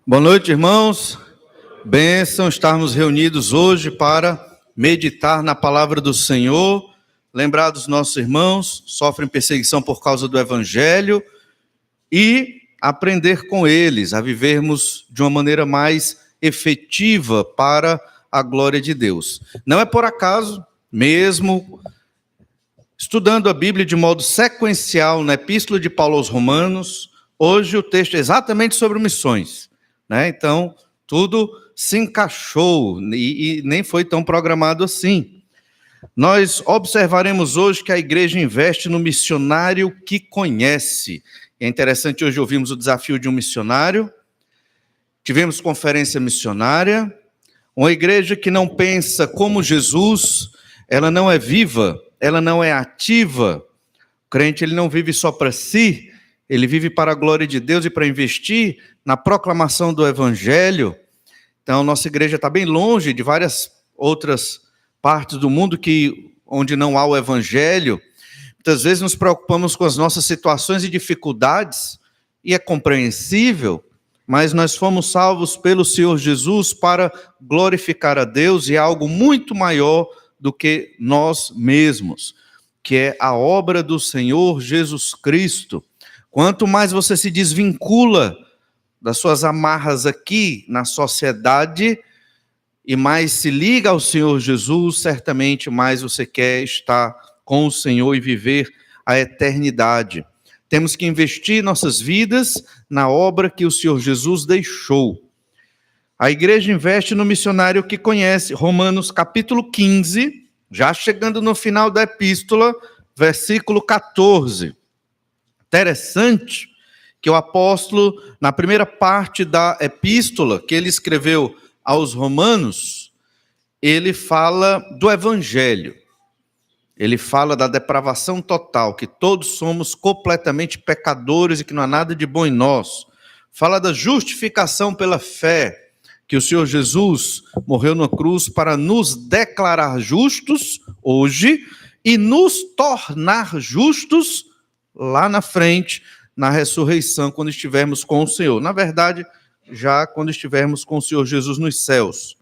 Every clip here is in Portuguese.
Boa noite, irmãos. Bênção estarmos reunidos hoje para meditar na palavra do Senhor, lembrar dos nossos irmãos que sofrem perseguição por causa do Evangelho e aprender com eles a vivermos de uma maneira mais efetiva para a glória de Deus. Não é por acaso, mesmo estudando a Bíblia de modo sequencial na Epístola de Paulo aos Romanos, hoje o texto é exatamente sobre missões. Então, tudo se encaixou e nem foi tão programado assim. Nós observaremos hoje que a igreja investe no missionário que conhece. É interessante, hoje ouvimos o desafio de um missionário, tivemos conferência missionária, uma igreja que não pensa como Jesus, ela não é viva, ela não é ativa. O crente ele não vive só para si, ele vive para a glória de Deus e para investir na proclamação do Evangelho. Então, nossa igreja está bem longe de várias outras partes do mundo onde não há o Evangelho. Muitas vezes nos preocupamos com as nossas situações e dificuldades, e é compreensível, mas nós fomos salvos pelo Senhor Jesus para glorificar a Deus, e é algo muito maior do que nós mesmos, que é a obra do Senhor Jesus Cristo. Quanto mais você se desvincula das suas amarras aqui na sociedade e mais se liga ao Senhor Jesus, certamente mais você quer estar com o Senhor e viver a eternidade. Temos que investir nossas vidas na obra que o Senhor Jesus deixou. A igreja investe no missionário que conhece. Romanos capítulo 15, já chegando no final da epístola, versículo 14. Interessante que o apóstolo, na primeira parte da epístola que ele escreveu aos Romanos, ele fala do Evangelho. Ele fala da depravação total, que todos somos completamente pecadores e que não há nada de bom em nós. Fala da justificação pela fé, que o Senhor Jesus morreu na cruz para nos declarar justos hoje e nos tornar justos lá na frente, na ressurreição, quando estivermos com o Senhor. Na verdade, já quando estivermos com o Senhor Jesus nos céus.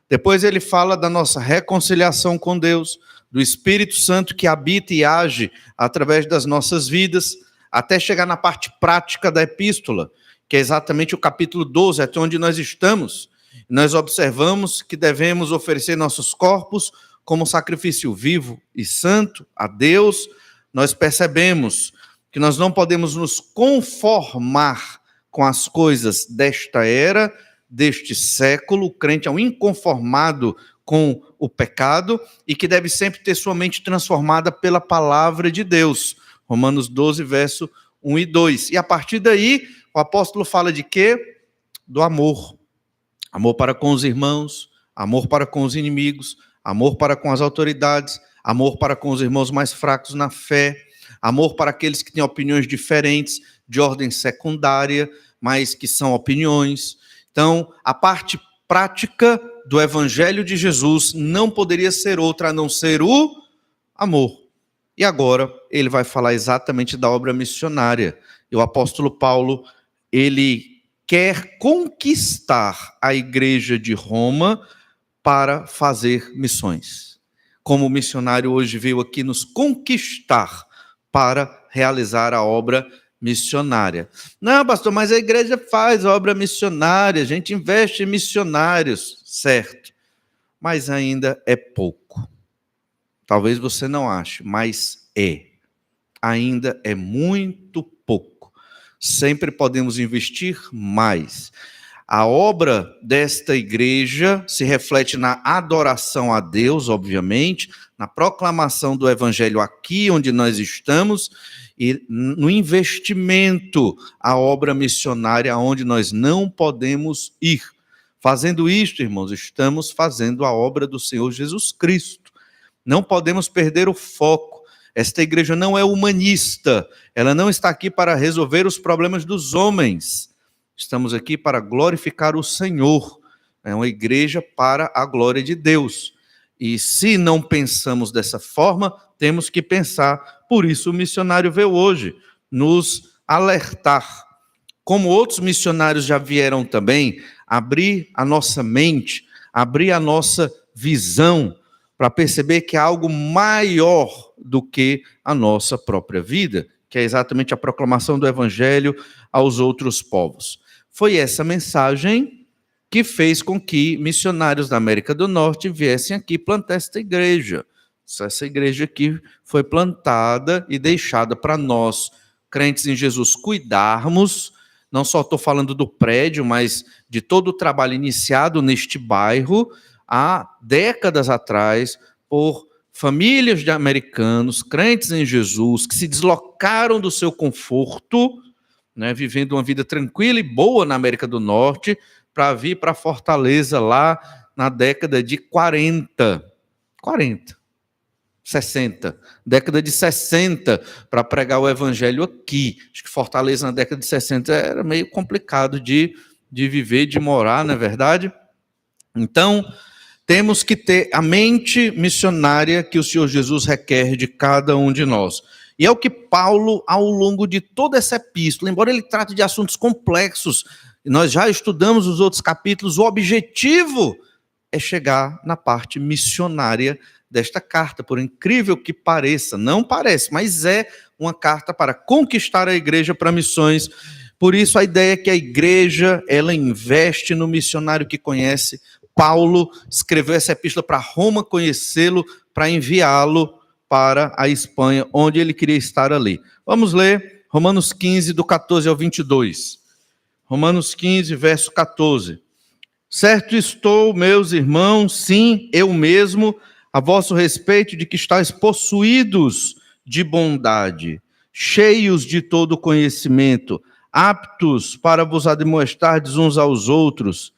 Depois ele fala da nossa reconciliação com Deus, do Espírito Santo que habita e age através das nossas vidas, até chegar na parte prática da epístola, que é exatamente o capítulo 12, até onde nós estamos. Nós observamos que devemos oferecer nossos corpos como sacrifício vivo e santo a Deus. Nós percebemos que nós não podemos nos conformar com as coisas desta era, deste século. O crente é um inconformado com o pecado e que deve sempre ter sua mente transformada pela palavra de Deus. Romanos 12, verso 1 e 2. E a partir daí, o apóstolo fala de quê? Do amor. Amor para com os irmãos, amor para com os inimigos, amor para com as autoridades, amor para com os irmãos mais fracos na fé, amor para aqueles que têm opiniões diferentes, de ordem secundária, mas que são opiniões. Então, a parte prática do Evangelho de Jesus não poderia ser outra a não ser o amor. E agora, ele vai falar exatamente da obra missionária. E o apóstolo Paulo, ele quer conquistar a igreja de Roma para fazer missões. Como o missionário hoje veio aqui nos conquistar para realizar a obra missionária. Não, pastor, mas a igreja faz obra missionária, a gente investe em missionários, certo, mas ainda é pouco. Talvez você não ache, mas ainda é muito pouco. Sempre podemos investir mais. A obra desta igreja se reflete na adoração a Deus, obviamente, na proclamação do Evangelho aqui onde nós estamos e no investimento à obra missionária onde nós não podemos ir. Fazendo isto, irmãos, estamos fazendo a obra do Senhor Jesus Cristo. Não podemos perder o foco. Esta igreja não é humanista, ela não está aqui para resolver os problemas dos homens. Estamos aqui para glorificar o Senhor. É uma igreja para a glória de Deus. E se não pensamos dessa forma, temos que pensar. Por isso o missionário veio hoje nos alertar como outros missionários já vieram também, abrir a nossa mente, abrir a nossa visão, para perceber que há algo maior do que a nossa própria vida, que é exatamente a proclamação do Evangelho aos outros povos. Foi essa mensagem que fez com que missionários da América do Norte viessem aqui plantar esta igreja. Essa igreja aqui foi plantada e deixada para nós, crentes em Jesus, cuidarmos. Não só estou falando do prédio, mas de todo o trabalho iniciado neste bairro há décadas atrás por famílias de americanos, crentes em Jesus, que se deslocaram do seu conforto, né, vivendo uma vida tranquila e boa na América do Norte, para vir para Fortaleza lá na década de 60, década de 60, para pregar o evangelho aqui. Acho que Fortaleza na década de 60 era meio complicado de viver, de morar, não é verdade? Então, temos que ter a mente missionária que o Senhor Jesus requer de cada um de nós. E é o que Paulo, ao longo de toda essa epístola, embora ele trate de assuntos complexos, nós já estudamos os outros capítulos, o objetivo é chegar na parte missionária desta carta, por incrível que pareça, não parece, mas é uma carta para conquistar a igreja para missões. Por isso a ideia é que a igreja, ela investe no missionário que conhece. Paulo escreveu essa epístola para Roma conhecê-lo, para enviá-lo para a Espanha, onde ele queria estar ali. Vamos ler Romanos 15, do 14 ao 22. Romanos 15, verso 14. Certo estou, meus irmãos, sim, eu mesmo, a vosso respeito, de que estáis possuídos de bondade, cheios de todo conhecimento, aptos para vos admoestardes uns aos outros.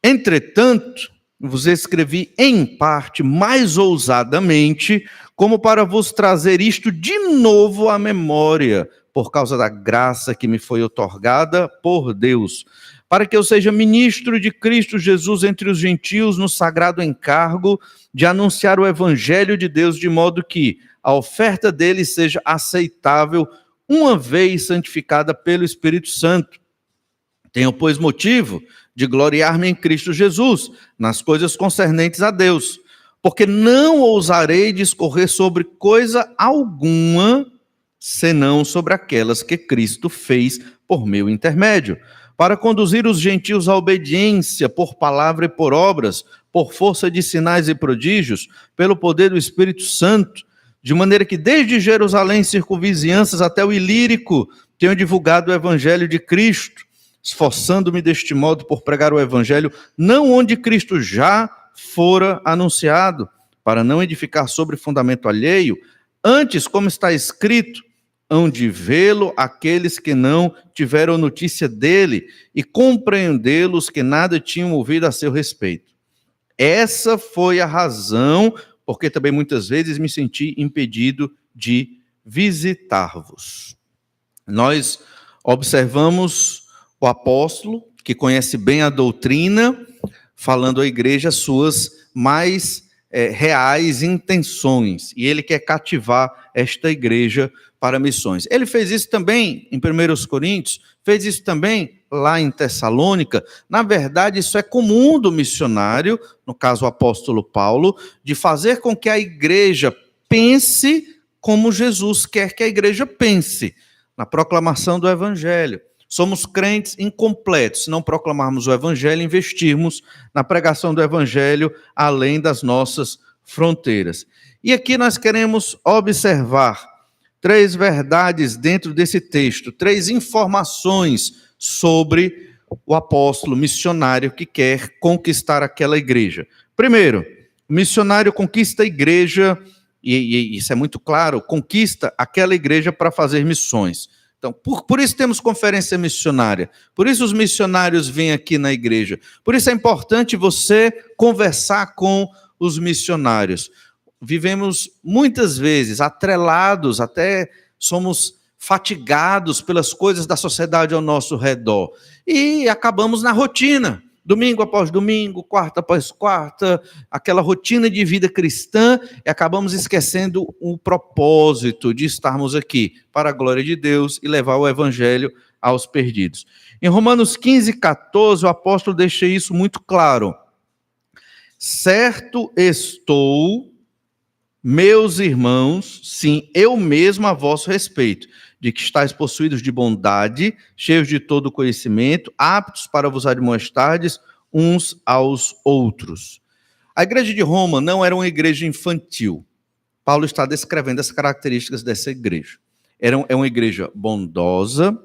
Entretanto, vos escrevi em parte, mais ousadamente, como para vos trazer isto de novo à memória, por causa da graça que me foi outorgada por Deus, para que eu seja ministro de Cristo Jesus entre os gentios, no sagrado encargo de anunciar o evangelho de Deus, de modo que a oferta dele seja aceitável, uma vez santificada pelo Espírito Santo. Tenho, pois, motivo de gloriar-me em Cristo Jesus, nas coisas concernentes a Deus, porque não ousarei discorrer sobre coisa alguma, senão sobre aquelas que Cristo fez por meu intermédio, para conduzir os gentios à obediência por palavra e por obras, por força de sinais e prodígios, pelo poder do Espírito Santo, de maneira que desde Jerusalém, circunvizinhanças até o Ilírico, tenho divulgado o evangelho de Cristo, esforçando-me deste modo por pregar o evangelho, não onde Cristo já fora anunciado, para não edificar sobre fundamento alheio, antes, como está escrito, hão de vê-lo aqueles que não tiveram notícia dele e compreendê-los que nada tinham ouvido a seu respeito. Essa foi a razão porque também muitas vezes me senti impedido de visitar-vos. Nós observamos o apóstolo, que conhece bem a doutrina, falando à igreja suas mais reais intenções, e ele quer cativar esta igreja para missões. Ele fez isso também em 1 Coríntios, fez isso também lá em Tessalônica. Na verdade, isso é comum do missionário, no caso o apóstolo Paulo, de fazer com que a igreja pense como Jesus quer que a igreja pense, na proclamação do evangelho. Somos crentes incompletos se não proclamarmos o evangelho e investirmos na pregação do evangelho além das nossas fronteiras. E aqui nós queremos observar 3 verdades dentro desse texto, 3 informações sobre o apóstolo missionário que quer conquistar aquela igreja. Primeiro, o missionário conquista a igreja, e isso é muito claro, conquista aquela igreja para fazer missões. Então, por isso temos conferência missionária, por isso os missionários vêm aqui na igreja, por isso é importante você conversar com os missionários. Vivemos muitas vezes atrelados, até somos fatigados pelas coisas da sociedade ao nosso redor e acabamos na rotina domingo após domingo, quarta após quarta, aquela rotina de vida cristã, e acabamos esquecendo o propósito de estarmos aqui para a glória de Deus e levar o evangelho aos perdidos. Em Romanos 15, 14, o apóstolo deixa isso muito claro. Certo estou, meus irmãos, sim, eu mesmo a vosso respeito, de que estáis possuídos de bondade, cheios de todo conhecimento, aptos para vos admoestardes uns aos outros. A igreja de Roma não era uma igreja infantil. Paulo está descrevendo as características dessa igreja. É uma igreja bondosa,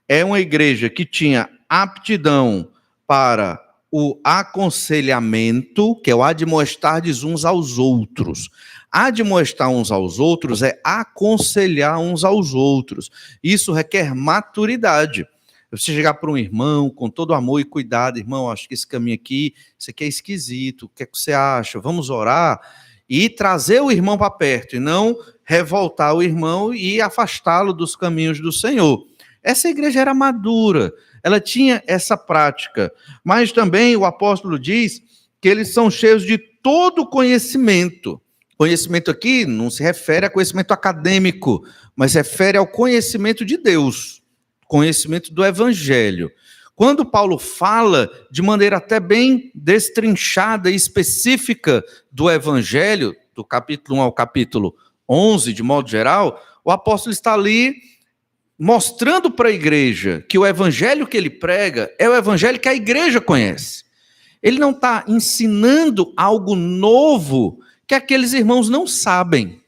é uma igreja que tinha aptidão para o aconselhamento, que é o admoestardes uns aos outros. Admoestar uns aos outros é aconselhar uns aos outros. Isso requer maturidade. Você chegar para um irmão com todo amor e cuidado, irmão, acho que esse caminho aqui, isso aqui é esquisito, o que é que você acha? Vamos orar? E trazer o irmão para perto, e não revoltar o irmão e afastá-lo dos caminhos do Senhor. Essa igreja era madura, ela tinha essa prática. Mas também o apóstolo diz que eles são cheios de todo conhecimento. Conhecimento aqui não se refere a conhecimento acadêmico, mas refere ao conhecimento de Deus, conhecimento do Evangelho. Quando Paulo fala de maneira até bem destrinchada e específica do Evangelho, do capítulo 1 ao capítulo 11, de modo geral, o apóstolo está ali mostrando para a igreja que o Evangelho que ele prega é o Evangelho que a igreja conhece. Ele não está ensinando algo novo que aqueles irmãos não sabem.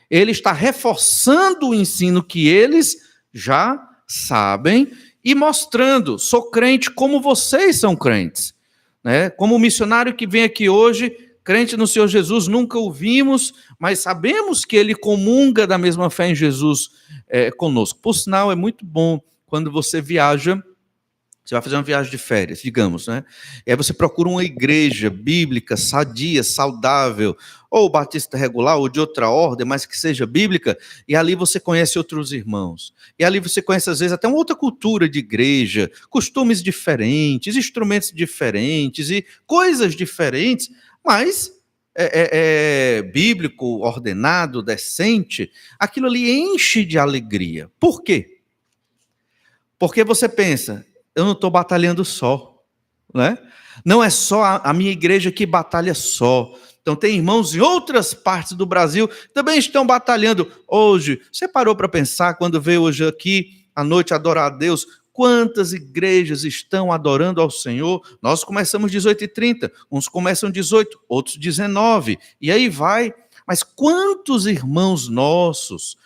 Ele está reforçando o ensino que eles já sabem e mostrando, sou crente como vocês são crentes. Né? Como o missionário que vem aqui hoje, crente no Senhor Jesus, nunca o vimos, mas sabemos que ele comunga da mesma fé em Jesus conosco. Por sinal, é muito bom quando você viaja. Você vai fazer uma viagem de férias, digamos, né? E aí você procura uma igreja bíblica, sadia, saudável, ou batista regular, ou de outra ordem, mas que seja bíblica, e ali você conhece outros irmãos. E ali você conhece, às vezes, até uma outra cultura de igreja, costumes diferentes, instrumentos diferentes e coisas diferentes, mas bíblico, ordenado, decente, aquilo ali enche de alegria. Por quê? Porque você pensa, eu não estou batalhando só, né? Não é só a minha igreja que batalha só. Então tem irmãos em outras partes do Brasil que também estão batalhando. Hoje, você parou para pensar, quando veio hoje aqui à noite adorar a Deus, quantas igrejas estão adorando ao Senhor? Nós começamos 18h30, uns começam 18, outros 19, e aí vai. Mas quantos irmãos nossos,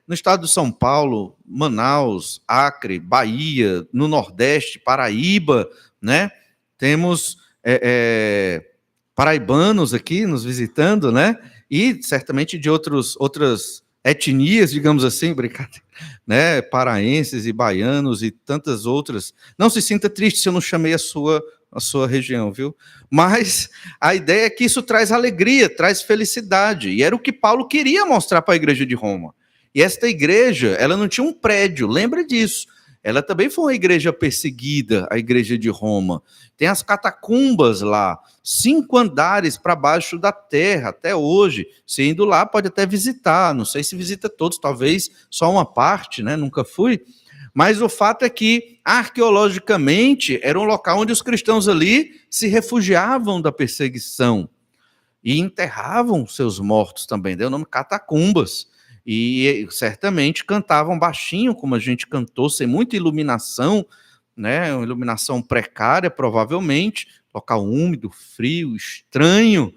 no estado de São Paulo, Manaus, Acre, Bahia, no Nordeste, Paraíba, né? Temos paraibanos aqui nos visitando, né? E certamente de outras etnias, digamos assim, brincadeira, né? Paraenses e baianos e tantas outras. Não se sinta triste se eu não chamei a sua região, viu? Mas a ideia é que isso traz alegria, traz felicidade, e era o que Paulo queria mostrar para a igreja de Roma. E esta igreja, ela não tinha um prédio, lembra disso. Ela também foi uma igreja perseguida, a igreja de Roma. Tem as catacumbas lá, 5 andares para baixo da terra, até hoje. Você indo lá pode até visitar, não sei se visita todos, talvez só uma parte, né? Nunca fui. Mas o fato é que, arqueologicamente, era um local onde os cristãos ali se refugiavam da perseguição e enterravam seus mortos também, deu o nome catacumbas. E certamente cantavam baixinho, como a gente cantou, sem muita iluminação, né? Uma iluminação precária, provavelmente, local úmido, frio, estranho,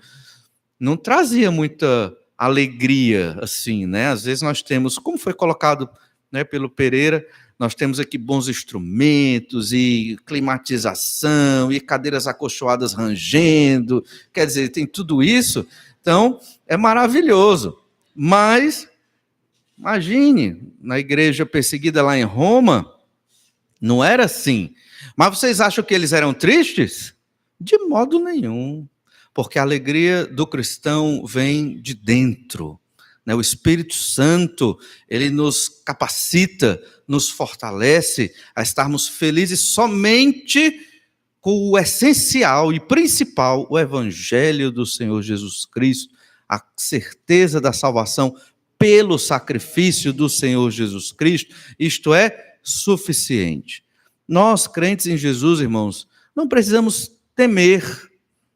não trazia muita alegria, assim, né? Às vezes nós temos, como foi colocado, né, pelo Pereira, nós temos aqui bons instrumentos e climatização e cadeiras acolchoadas rangendo, quer dizer, tem tudo isso, então é maravilhoso, mas imagine, na igreja perseguida lá em Roma, não era assim. Mas vocês acham que eles eram tristes? De modo nenhum. Porque a alegria do cristão vem de dentro. O Espírito Santo, ele nos capacita, nos fortalece a estarmos felizes somente com o essencial e principal, o Evangelho do Senhor Jesus Cristo, a certeza da salvação pelo sacrifício do Senhor Jesus Cristo, isto é suficiente. Nós, crentes em Jesus, irmãos, não precisamos temer.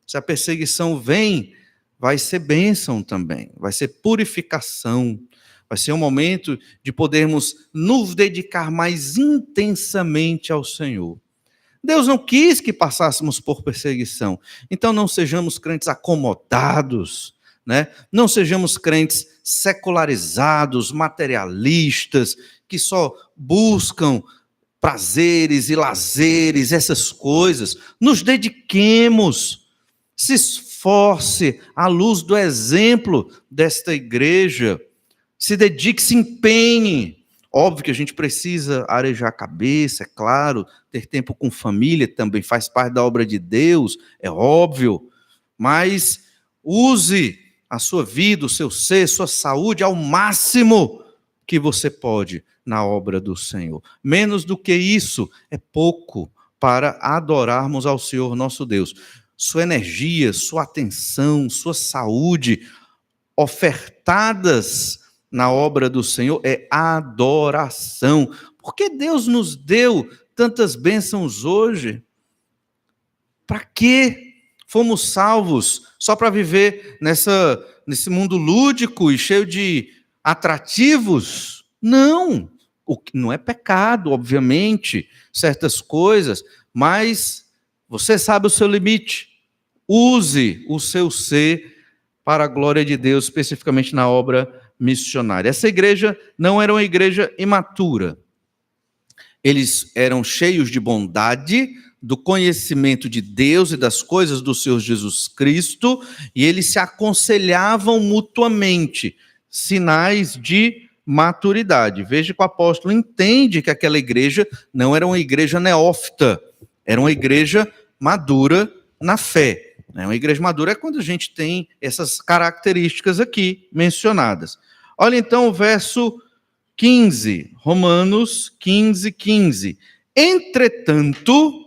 Se a perseguição vem, vai ser bênção também, vai ser purificação, vai ser um momento de podermos nos dedicar mais intensamente ao Senhor. Deus não quis que passássemos por perseguição, então não sejamos crentes acomodados, né? Não sejamos crentes secularizados, materialistas, que só buscam prazeres e lazeres, essas coisas. Nos dediquemos, se esforce à luz do exemplo desta igreja, se dedique, se empenhe. Óbvio que a gente precisa arejar a cabeça, é claro, ter tempo com família também faz parte da obra de Deus, é óbvio, mas use a sua vida, o seu ser, sua saúde ao máximo que você pode na obra do Senhor. Menos do que isso é pouco para adorarmos ao Senhor nosso Deus. Sua energia, sua atenção, sua saúde ofertadas na obra do Senhor é adoração. Porque Deus nos deu tantas bênçãos hoje? Para quê? Fomos salvos só para viver nesse mundo lúdico e cheio de atrativos? Não. Não é pecado, obviamente, certas coisas, mas você sabe o seu limite. Use o seu ser para a glória de Deus, especificamente na obra missionária. Essa igreja não era uma igreja imatura. Eles eram cheios de bondade, do conhecimento de Deus e das coisas do Senhor Jesus Cristo, e eles se aconselhavam mutuamente, sinais de maturidade. Veja que o apóstolo entende que aquela igreja não era uma igreja neófita, era uma igreja madura na fé. Uma igreja madura é quando a gente tem essas características aqui mencionadas. Olha então o verso 15, Romanos 15, 15. Entretanto,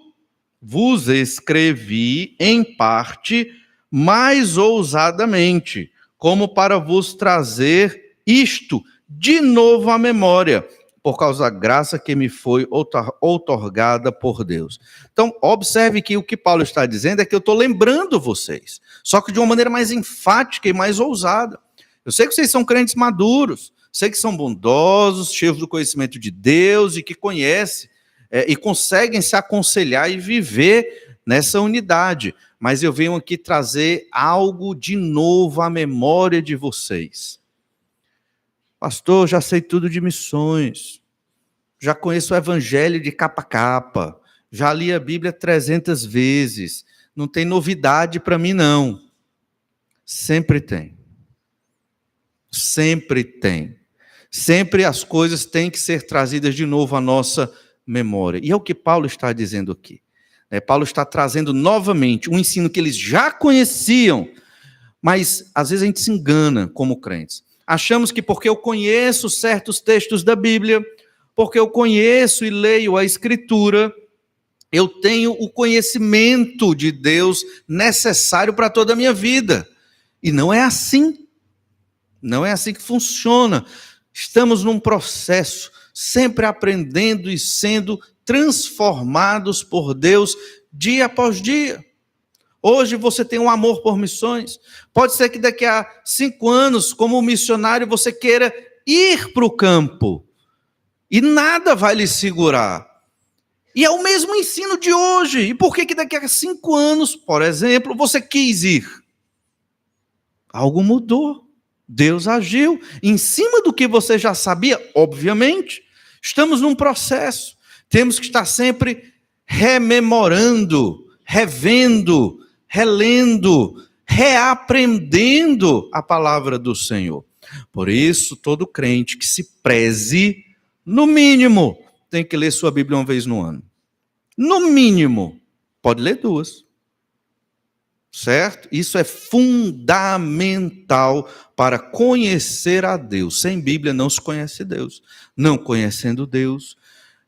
vos escrevi em parte mais ousadamente, como para vos trazer isto de novo à memória, por causa da graça que me foi outorgada por Deus. Então, observe que o que Paulo está dizendo é que eu estou lembrando vocês, só que de uma maneira mais enfática e mais ousada. Eu sei que vocês são crentes maduros, sei que são bondosos, cheios do conhecimento de Deus e que conhecem e conseguem se aconselhar e viver nessa unidade. Mas eu venho aqui trazer algo de novo à memória de vocês. Pastor, já sei tudo de missões, já conheço o evangelho de capa a capa, já li a Bíblia 300 vezes, não tem novidade para mim não. Sempre tem. Sempre tem. Sempre as coisas têm que ser trazidas de novo à nossa memória. E é o que Paulo está dizendo aqui. Paulo está trazendo novamente um ensino que eles já conheciam, mas às vezes a gente se engana como crentes. Achamos que porque eu conheço certos textos da Bíblia, porque eu conheço e leio a Escritura, eu tenho o conhecimento de Deus necessário para toda a minha vida. E não é assim. Não é assim que funciona. Estamos num processo, sempre aprendendo e sendo transformados por Deus dia após dia. Hoje você tem um amor por missões. Pode ser que daqui a 5 anos, como missionário, você queira ir para o campo. E nada vai lhe segurar. E é o mesmo ensino de hoje. E por que daqui a 5 anos, por exemplo, você quis ir? Algo mudou. Deus agiu em cima do que você já sabia, obviamente. Estamos num processo. Temos que estar sempre rememorando, revendo, relendo, reaprendendo a palavra do Senhor. Por isso, todo crente que se preze, no mínimo, tem que ler sua Bíblia uma vez no ano. No mínimo, pode ler 2. Certo? Isso é fundamental para conhecer a Deus. Sem Bíblia não se conhece Deus. Não conhecendo Deus,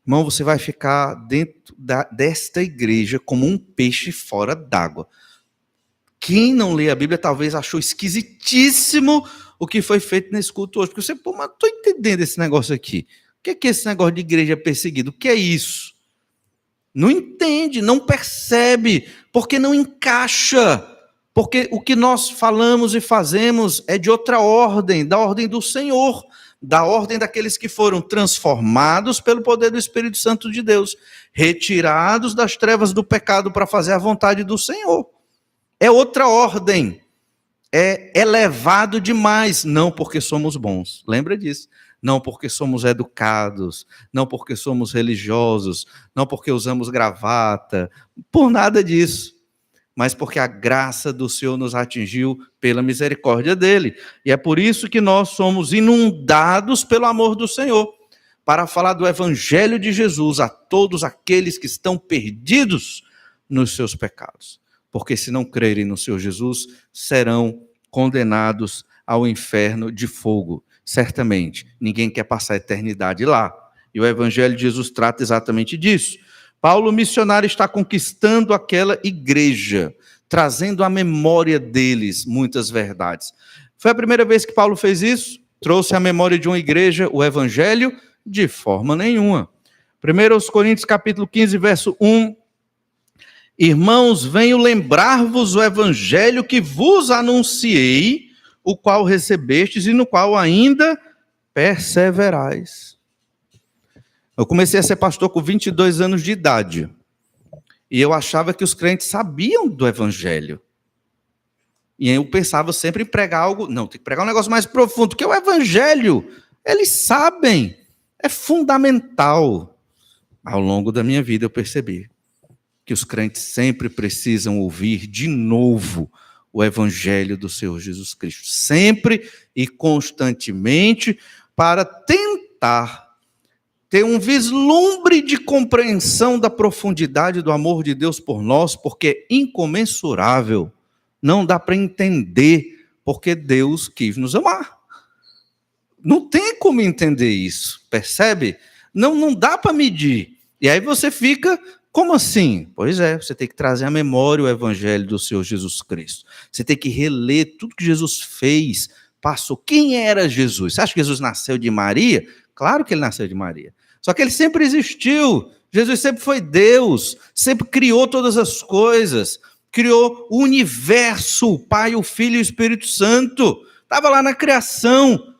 Irmão, você vai ficar dentro desta igreja como um peixe fora d'água. Quem não lê a Bíblia talvez achou esquisitíssimo o que foi feito nesse culto hoje. Porque você, mas não estou entendendo esse negócio aqui. O que é esse negócio de igreja perseguida? O que é isso? Não entende, não percebe, porque não encaixa. Porque o que nós falamos e fazemos é de outra ordem, da ordem do Senhor, da ordem daqueles que foram transformados pelo poder do Espírito Santo de Deus, retirados das trevas do pecado para fazer a vontade do Senhor. É outra ordem, é elevado demais, não porque somos bons, lembra disso, não porque somos educados, não porque somos religiosos, não porque usamos gravata, por nada disso, mas porque a graça do Senhor nos atingiu pela misericórdia dele, e é por isso que nós somos inundados pelo amor do Senhor, para falar do evangelho de Jesus a todos aqueles que estão perdidos nos seus pecados. Porque se não crerem no Senhor Jesus, serão condenados ao inferno de fogo. Certamente, ninguém quer passar a eternidade lá. E o Evangelho de Jesus trata exatamente disso. Paulo, missionário, está conquistando aquela igreja, trazendo à memória deles muitas verdades. Foi a primeira vez que Paulo fez isso? Trouxe à memória de uma igreja o Evangelho? De forma nenhuma. 1 Coríntios capítulo 15, verso 1. Irmãos, venho lembrar-vos o evangelho que vos anunciei, o qual recebestes e no qual ainda perseverais. Eu comecei a ser pastor com 22 anos de idade. E eu achava que os crentes sabiam do evangelho. E eu pensava sempre em pregar algo... Não, tem que pregar um negócio mais profundo, porque o evangelho, eles sabem, é fundamental. Ao longo da minha vida eu percebi que os crentes sempre precisam ouvir de novo o evangelho do Senhor Jesus Cristo. Sempre e constantemente, para tentar ter um vislumbre de compreensão da profundidade do amor de Deus por nós, porque é incomensurável. Não dá para entender porque Deus quis nos amar. Não tem como entender isso, percebe? Não dá para medir. E aí você fica... Como assim? Pois é, você tem que trazer à memória o evangelho do Senhor Jesus Cristo. Você tem que reler tudo que Jesus fez, passou. Quem era Jesus? Você acha que Jesus nasceu de Maria? Claro que ele nasceu de Maria. Só que ele sempre existiu. Jesus sempre foi Deus, sempre criou todas as coisas, criou o universo, o Pai, o Filho e o Espírito Santo. Estava lá na criação.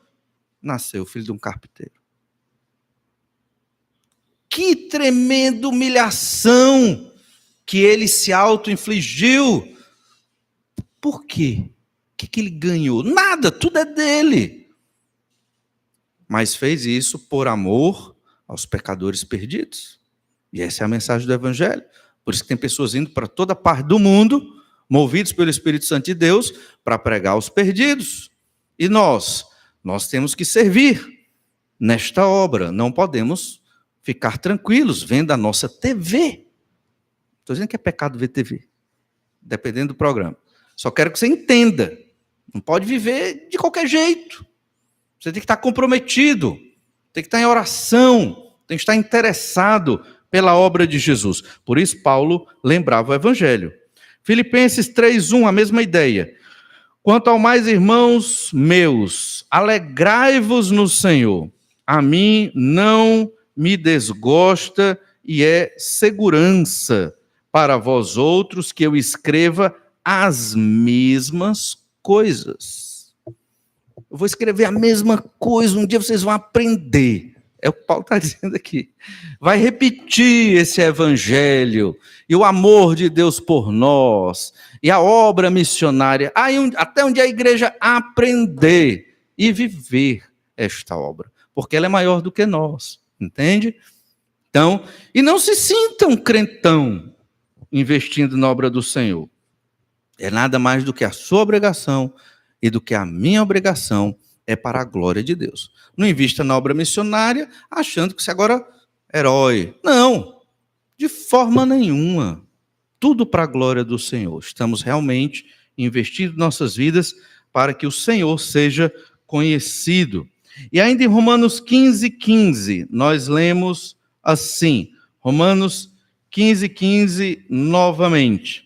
Nasceu o filho de um carpinteiro. Que tremenda humilhação que ele se auto-infligiu. Por quê? O que ele ganhou? Nada, tudo é dele. Mas fez isso por amor aos pecadores perdidos. E essa é a mensagem do Evangelho. Por isso que tem pessoas indo para toda parte do mundo, movidos pelo Espírito Santo de Deus, para pregar aos perdidos. E nós temos que servir nesta obra. Não podemos ficar tranquilos vendo a nossa TV. Estou dizendo que é pecado ver TV, dependendo do programa. Só quero que você entenda. Não pode viver de qualquer jeito. Você tem que estar comprometido, tem que estar em oração, tem que estar interessado pela obra de Jesus. Por isso, Paulo lembrava o Evangelho. Filipenses 3:1, a mesma ideia. Quanto ao mais, irmãos meus, alegrai-vos no Senhor. A mim não me desgosta e é segurança para vós outros que eu escreva as mesmas coisas. Eu vou escrever a mesma coisa, um dia vocês vão aprender. É o que Paulo está dizendo aqui. Vai repetir esse evangelho e o amor de Deus por nós e a obra missionária, até onde a igreja aprender e viver esta obra, porque ela é maior do que nós. Entende? Então, e não se sinta um crentão investindo na obra do Senhor. É nada mais do que a sua obrigação e do que a minha obrigação é para a glória de Deus. Não invista na obra missionária achando que você agora é herói. Não, de forma nenhuma. Tudo para a glória do Senhor. Estamos realmente investindo nossas vidas para que o Senhor seja conhecido. E ainda em Romanos 15:15, nós lemos assim. Romanos 15:15, novamente.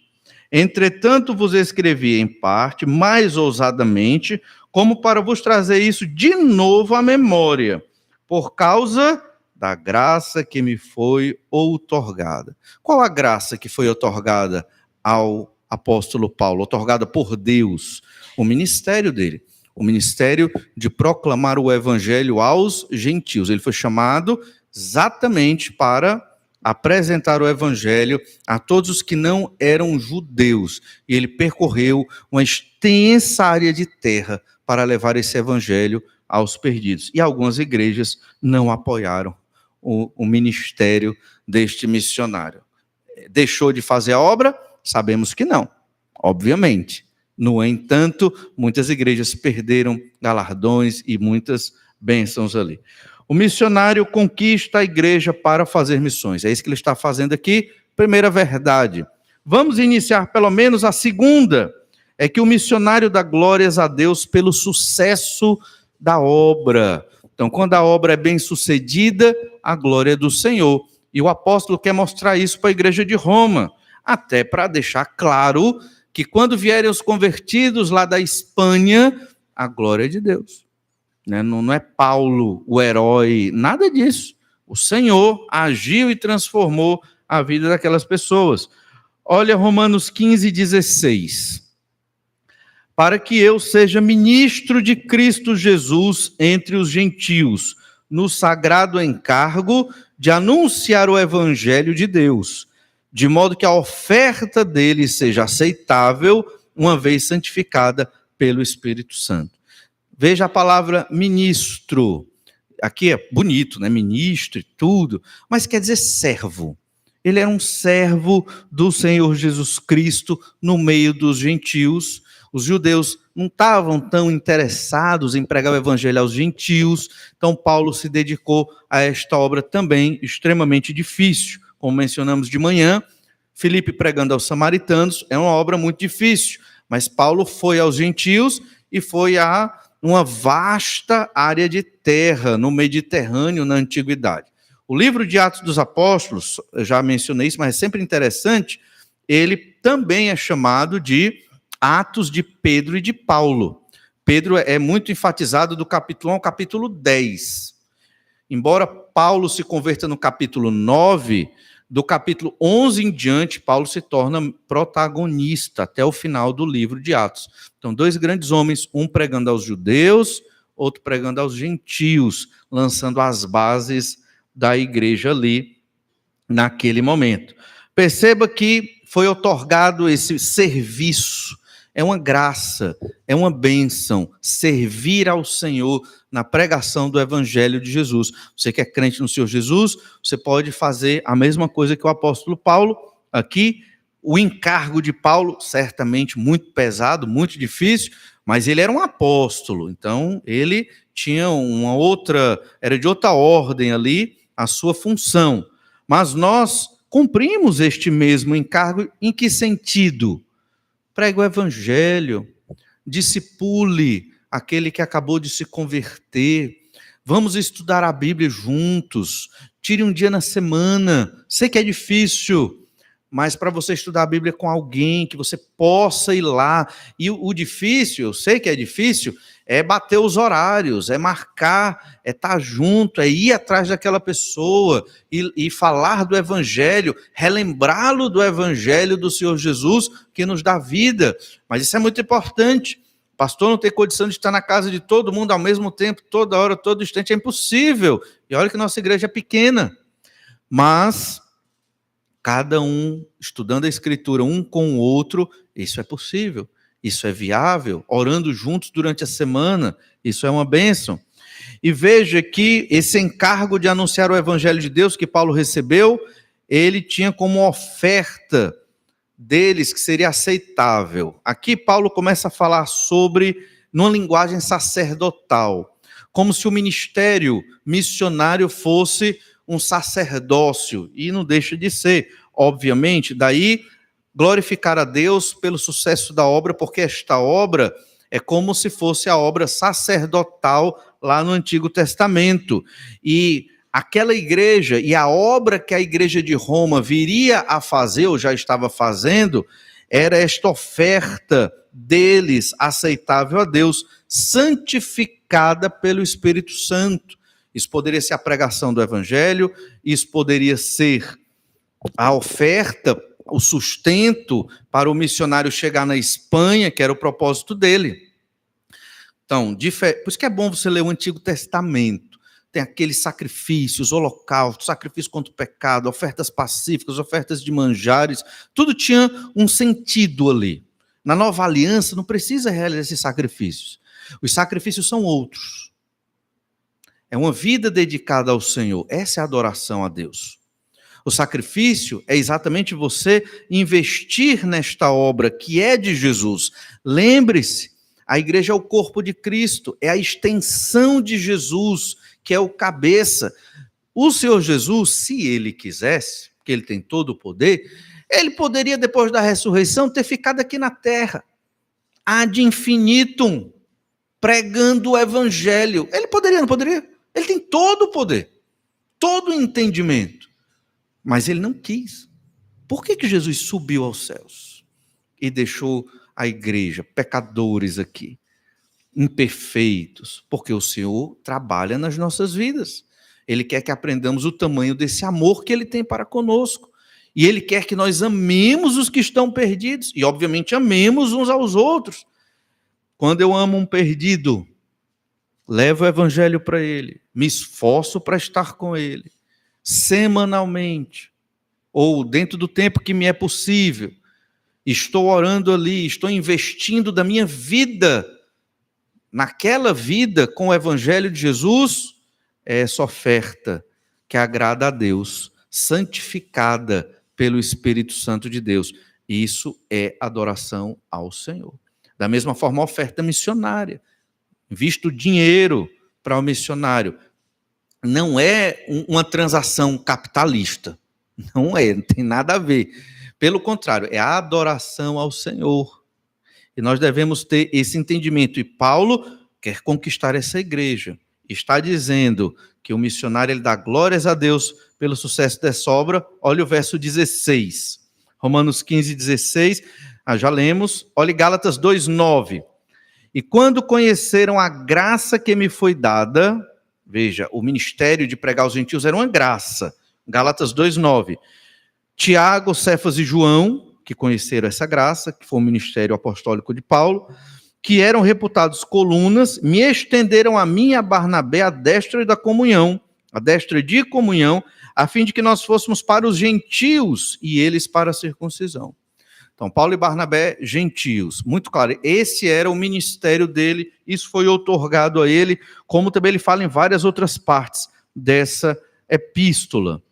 Entretanto, vos escrevi em parte, mais ousadamente, como para vos trazer isso de novo à memória, por causa da graça que me foi outorgada. Qual a graça que foi outorgada ao apóstolo Paulo? Outorgada por Deus, o ministério dele. O ministério de proclamar o evangelho aos gentios. Ele foi chamado exatamente para apresentar o evangelho a todos os que não eram judeus. E ele percorreu uma extensa área de terra para levar esse evangelho aos perdidos. E algumas igrejas não apoiaram o ministério deste missionário. Deixou de fazer a obra? Sabemos que não, obviamente. No entanto, muitas igrejas perderam galardões e muitas bênçãos ali. O missionário conquista a igreja para fazer missões. É isso que ele está fazendo aqui. Primeira verdade. Vamos iniciar pelo menos a segunda. É que o missionário dá glórias a Deus pelo sucesso da obra. Então, quando a obra é bem sucedida, a glória é do Senhor. E o apóstolo quer mostrar isso para a igreja de Roma. Até para deixar claro que quando vierem os convertidos lá da Espanha, a glória é de Deus. Não é Paulo o herói, nada disso. O Senhor agiu e transformou a vida daquelas pessoas. Olha Romanos 15:16. Para que eu seja ministro de Cristo Jesus entre os gentios, no sagrado encargo de anunciar o evangelho de Deus, de modo que a oferta dele seja aceitável, uma vez santificada pelo Espírito Santo. Veja a palavra ministro. Aqui é bonito, né? Ministro e tudo, mas quer dizer servo. Ele era um servo do Senhor Jesus Cristo no meio dos gentios. Os judeus não estavam tão interessados em pregar o evangelho aos gentios, então Paulo se dedicou a esta obra também extremamente difícil. Como mencionamos de manhã, Filipe pregando aos samaritanos é uma obra muito difícil, mas Paulo foi aos gentios e foi a uma vasta área de terra no Mediterrâneo na antiguidade. O livro de Atos dos Apóstolos, eu já mencionei isso, mas é sempre interessante, ele também é chamado de Atos de Pedro e de Paulo. Pedro é muito enfatizado do capítulo 1 ao capítulo 10. Embora Paulo se converta no capítulo 9, do capítulo 11 em diante, Paulo se torna protagonista até o final do livro de Atos. Então, dois grandes homens, um pregando aos judeus, outro pregando aos gentios, lançando as bases da igreja ali, naquele momento. Perceba que foi outorgado esse serviço. É uma graça, é uma bênção, servir ao Senhor na pregação do Evangelho de Jesus. Você que é crente no Senhor Jesus, você pode fazer a mesma coisa que o apóstolo Paulo. Aqui, o encargo de Paulo, certamente muito pesado, muito difícil, mas ele era um apóstolo, então ele tinha uma outra, era de outra ordem ali, a sua função. Mas nós cumprimos este mesmo encargo em que sentido? Pregue o evangelho, discipule aquele que acabou de se converter, vamos estudar a Bíblia juntos, tire um dia na semana, sei que é difícil, mas para você estudar a Bíblia com alguém, que você possa ir lá, e o difícil, eu sei que é difícil, é bater os horários, é marcar, é estar junto, é ir atrás daquela pessoa e falar do Evangelho, relembrá-lo do Evangelho do Senhor Jesus, que nos dá vida. Mas isso é muito importante. O pastor não tem condição de estar na casa de todo mundo ao mesmo tempo, toda hora, todo instante, é impossível. E olha que nossa igreja é pequena. Mas cada um estudando a Escritura, um com o outro, isso é possível. Isso é viável, orando juntos durante a semana, isso é uma bênção. E veja que esse encargo de anunciar o Evangelho de Deus que Paulo recebeu, ele tinha como oferta deles que seria aceitável. Aqui Paulo começa a falar sobre, numa linguagem sacerdotal, como se o ministério missionário fosse um sacerdócio, e não deixa de ser, obviamente, daí glorificar a Deus pelo sucesso da obra, porque esta obra é como se fosse a obra sacerdotal lá no Antigo Testamento. E aquela igreja e a obra que a igreja de Roma viria a fazer, ou já estava fazendo, era esta oferta deles aceitável a Deus, santificada pelo Espírito Santo. Isso poderia ser a pregação do Evangelho, isso poderia ser a oferta, o sustento para o missionário chegar na Espanha, que era o propósito dele. Então, por isso que é bom você ler o Antigo Testamento. Tem aqueles sacrifícios, holocaustos, sacrifício contra o pecado, ofertas pacíficas, ofertas de manjares, tudo tinha um sentido ali. Na Nova Aliança não precisa realizar esses sacrifícios. Os sacrifícios são outros. É uma vida dedicada ao Senhor. Essa é a adoração a Deus. O sacrifício é exatamente você investir nesta obra que é de Jesus. Lembre-se, a igreja é o corpo de Cristo, é a extensão de Jesus, que é o cabeça. O Senhor Jesus, se ele quisesse, porque ele tem todo o poder, ele poderia, depois da ressurreição, ter ficado aqui na terra, ad infinitum, pregando o evangelho. Ele poderia, não poderia? Ele tem todo o poder, todo o entendimento. Mas ele não quis. Por que Jesus subiu aos céus e deixou a igreja, pecadores aqui, imperfeitos? Porque o Senhor trabalha nas nossas vidas. Ele quer que aprendamos o tamanho desse amor que ele tem para conosco. E ele quer que nós amemos os que estão perdidos. E, obviamente, amemos uns aos outros. Quando eu amo um perdido, levo o evangelho para ele, me esforço para estar com ele, semanalmente, ou dentro do tempo que me é possível, estou orando ali, estou investindo da minha vida, naquela vida com o evangelho de Jesus, é essa oferta que agrada a Deus, santificada pelo Espírito Santo de Deus. Isso é adoração ao Senhor. Da mesma forma, a oferta missionária. Visto dinheiro para o missionário. Não é uma transação capitalista. Não tem nada a ver. Pelo contrário, é a adoração ao Senhor. E nós devemos ter esse entendimento. E Paulo quer conquistar essa igreja. Está dizendo que o missionário ele dá glórias a Deus pelo sucesso dessa obra. Olha o verso 16. Romanos 15, 16. Já lemos. Olha Gálatas 2, 9. E quando conheceram a graça que me foi dada, veja, o ministério de pregar aos gentios era uma graça. Gálatas 2, 9. Tiago, Cefas e João, que conheceram essa graça, que foi o ministério apostólico de Paulo, que eram reputados colunas, me estenderam a mim e a Barnabé a destra da comunhão, a destra de comunhão, a fim de que nós fôssemos para os gentios e eles para a circuncisão. Então, Paulo e Barnabé, gentios, muito claro, esse era o ministério dele, isso foi outorgado a ele, como também ele fala em várias outras partes dessa epístola.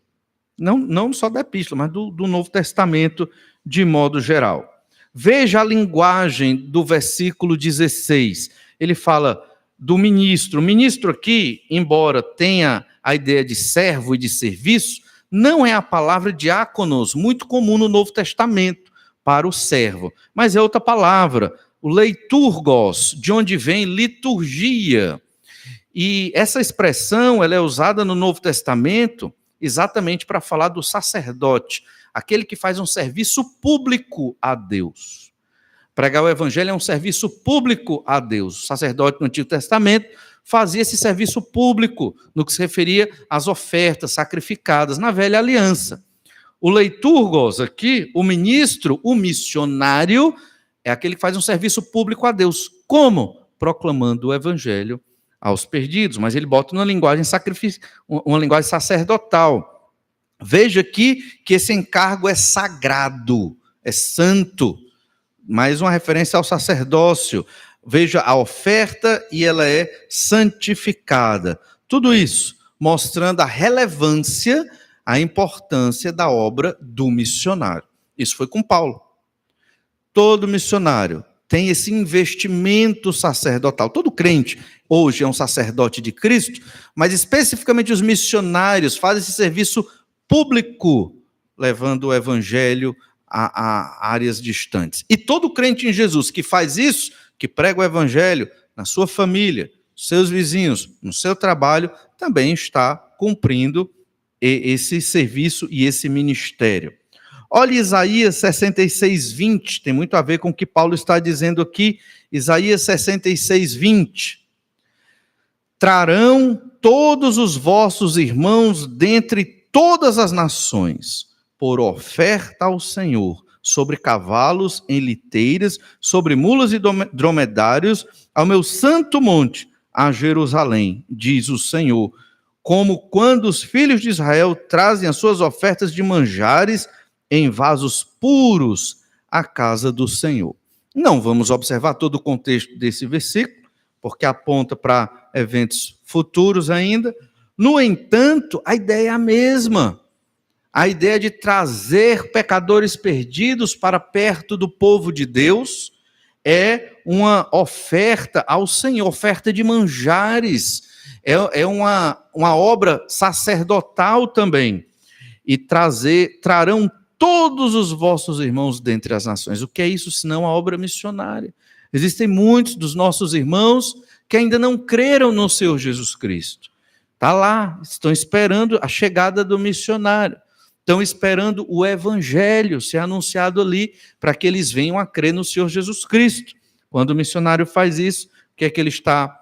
Não só da epístola, mas do Novo Testamento de modo geral. Veja a linguagem do versículo 16. Ele fala do ministro. O ministro aqui, embora tenha a ideia de servo e de serviço, não é a palavra diáconos, muito comum no Novo Testamento para o servo, mas é outra palavra, o leiturgos, de onde vem liturgia. E essa expressão ela é usada no Novo Testamento exatamente para falar do sacerdote, aquele que faz um serviço público a Deus. Pregar o evangelho é um serviço público a Deus. O sacerdote no Antigo Testamento fazia esse serviço público no que se referia às ofertas sacrificadas na velha aliança. O leiturgos aqui, o ministro, o missionário, é aquele que faz um serviço público a Deus. Como? Proclamando o evangelho aos perdidos, mas ele bota uma linguagem sacerdotal. Veja aqui que esse encargo é sagrado, é santo, mais uma referência ao sacerdócio. Veja a oferta e ela é santificada. Tudo isso mostrando a relevância, a importância da obra do missionário. Isso foi com Paulo. Todo missionário tem esse investimento sacerdotal. Todo crente hoje é um sacerdote de Cristo, mas especificamente os missionários fazem esse serviço público, levando o evangelho a áreas distantes. E todo crente em Jesus que faz isso, que prega o evangelho na sua família, seus vizinhos, no seu trabalho, também está cumprindo esse serviço e esse ministério. Olha Isaías 66, 20, tem muito a ver com o que Paulo está dizendo aqui. Isaías 66, 20. Trarão todos os vossos irmãos dentre todas as nações, por oferta ao Senhor, sobre cavalos em liteiras, sobre mulas e dromedários, ao meu santo monte, a Jerusalém, diz o Senhor, como quando os filhos de Israel trazem as suas ofertas de manjares em vasos puros à casa do Senhor. Não vamos observar todo o contexto desse versículo, porque aponta para eventos futuros ainda. No entanto, a ideia é a mesma. A ideia de trazer pecadores perdidos para perto do povo de Deus é uma oferta ao Senhor, oferta de manjares. É uma obra sacerdotal também. E trarão todos os vossos irmãos dentre as nações. O que é isso senão a obra missionária? Existem muitos dos nossos irmãos que ainda não creram no Senhor Jesus Cristo. Está lá, estão esperando a chegada do missionário. Estão esperando o evangelho ser anunciado ali para que eles venham a crer no Senhor Jesus Cristo. Quando o missionário faz isso, o que é que ele está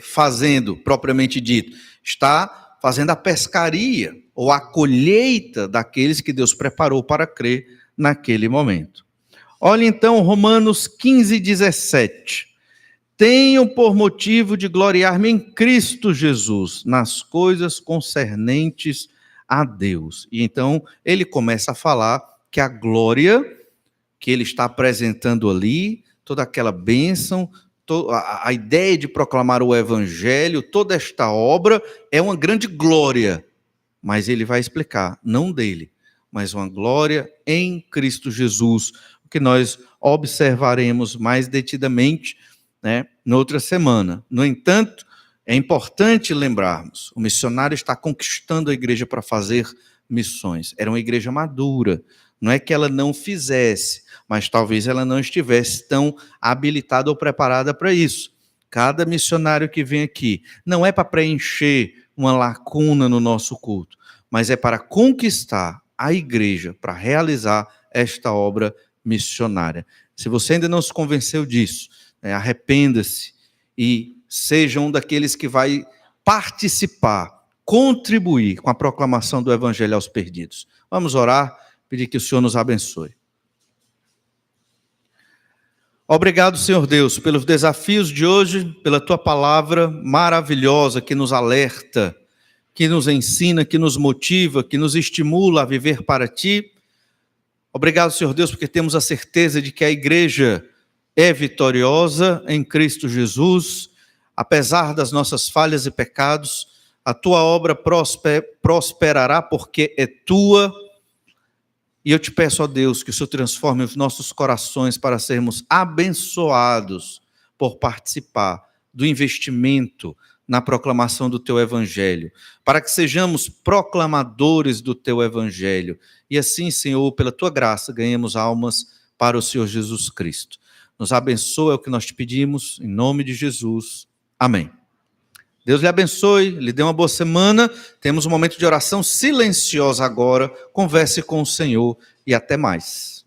fazendo, propriamente dito? Está fazendo a pescaria ou a colheita daqueles que Deus preparou para crer naquele momento. Olha então Romanos 15, 17. Tenho por motivo de gloriar-me em Cristo Jesus, nas coisas concernentes a Deus. E então ele começa a falar que a glória que ele está apresentando ali, toda aquela bênção, a ideia de proclamar o evangelho, toda esta obra é uma grande glória, mas ele vai explicar, não dele, mas uma glória em Cristo Jesus, o que nós observaremos mais detidamente, né, noutra semana. No entanto, é importante lembrarmos, o missionário está conquistando a igreja para fazer missões. Era uma igreja madura, não é que ela não fizesse, mas talvez ela não estivesse tão habilitada ou preparada para isso. Cada missionário que vem aqui não é para preencher uma lacuna no nosso culto, mas é para conquistar a igreja, para realizar esta obra missionária. Se você ainda não se convenceu disso, arrependa-se e seja um daqueles que vai participar, contribuir com a proclamação do evangelho aos perdidos. Vamos orar, pedir que o Senhor nos abençoe. Obrigado, Senhor Deus, pelos desafios de hoje, pela Tua palavra maravilhosa que nos alerta, que nos ensina, que nos motiva, que nos estimula a viver para Ti. Obrigado, Senhor Deus, porque temos a certeza de que a igreja é vitoriosa em Cristo Jesus. Apesar das nossas falhas e pecados, a Tua obra prosperará porque é Tua. E eu te peço, ó Deus, que o Senhor transforme os nossos corações para sermos abençoados por participar do investimento na proclamação do Teu Evangelho, para que sejamos proclamadores do Teu Evangelho. E assim, Senhor, pela Tua graça, ganhemos almas para o Senhor Jesus Cristo. Nos abençoa, é o que nós te pedimos, em nome de Jesus. Amém. Deus lhe abençoe, lhe dê uma boa semana. Temos um momento de oração silenciosa agora. Converse com o Senhor e até mais.